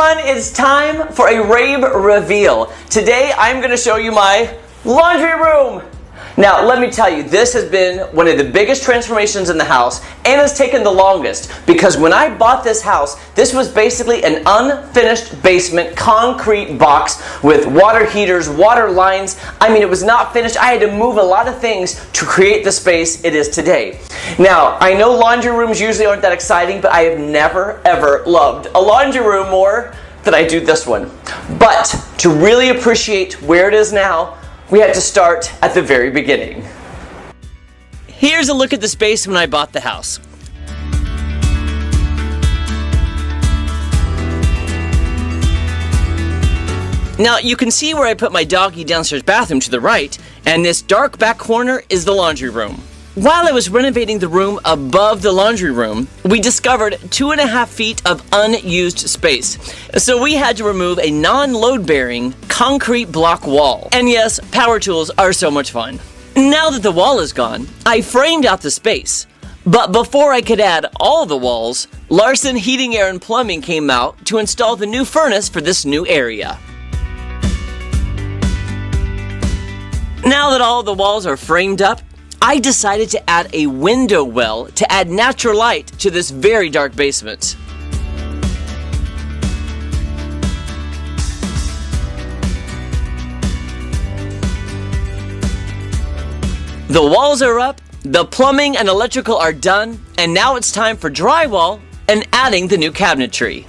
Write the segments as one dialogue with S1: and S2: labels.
S1: everyone, it's time for a Rabe reveal. Today I'm going to show you my laundry room. Now let me tell you, this has been one of the biggest transformations in the house and has taken the longest because when I bought this house, this was basically an unfinished basement concrete box with water heaters, water lines. I mean, it was not finished. I had to move a lot of things to create the space it is today. Now, I know laundry rooms usually aren't that exciting, but I have never ever loved a laundry room more than I do this one. But to really appreciate where it is now, we had to start at the very beginning. Here's a look at the space when I bought the house. Now you can see where I put my doggy downstairs bathroom to the right, and this dark back corner is the laundry room. While I was renovating the room above the laundry room, we discovered 2.5 feet of unused space. So we had to remove a non-load-bearing concrete block wall. And yes, power tools are so much fun. Now that the wall is gone, I framed out the space. But before I could add all the walls, Larson Heating, Air, and Plumbing came out to install the new furnace for this new area. Now that all the walls are framed up, I decided to add a window well to add natural light to this very dark basement. The walls are up, the plumbing and electrical are done, and now it's time for drywall and adding the new cabinetry.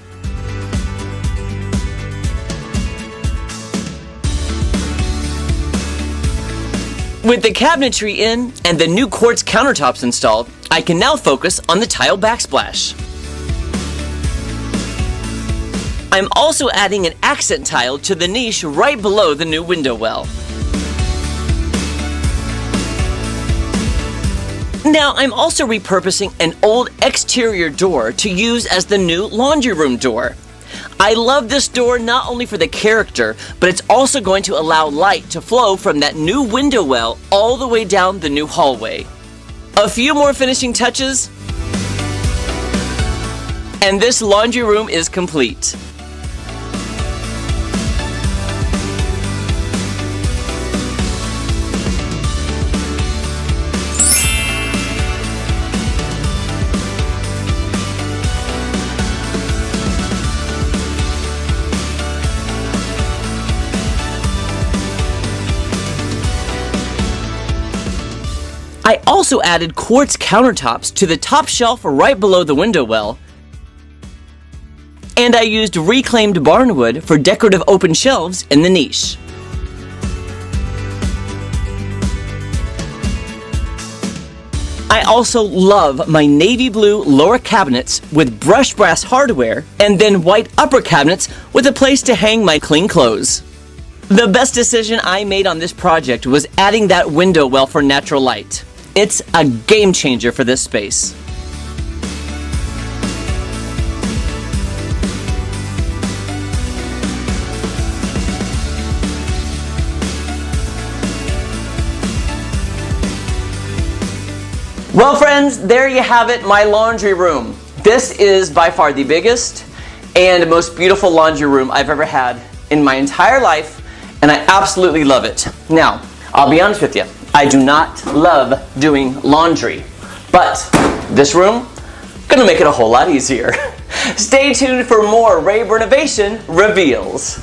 S1: With the cabinetry in and the new quartz countertops installed, I can now focus on the tile backsplash. I'm also adding an accent tile to the niche right below the new window well. Now I'm also repurposing an old exterior door to use as the new laundry room door. I love this door not only for the character, but it's also going to allow light to flow from that new window well all the way down the new hallway. A few more finishing touches, and this laundry room is complete. I also added quartz countertops to the top shelf right below the window well, and I used reclaimed barnwood for decorative open shelves in the niche. I also love my navy blue lower cabinets with brushed brass hardware and then white upper cabinets with a place to hang my clean clothes. The best decision I made on this project was adding that window well for natural light. It's a game changer for this space. Well friends, there you have it, my laundry room. This is by far the biggest and most beautiful laundry room I've ever had in my entire life, and I absolutely love it. Now, I'll be honest with you, I do not love doing laundry, but this room, gonna make it a whole lot easier. Stay tuned for more Rabe Renovation Reveals.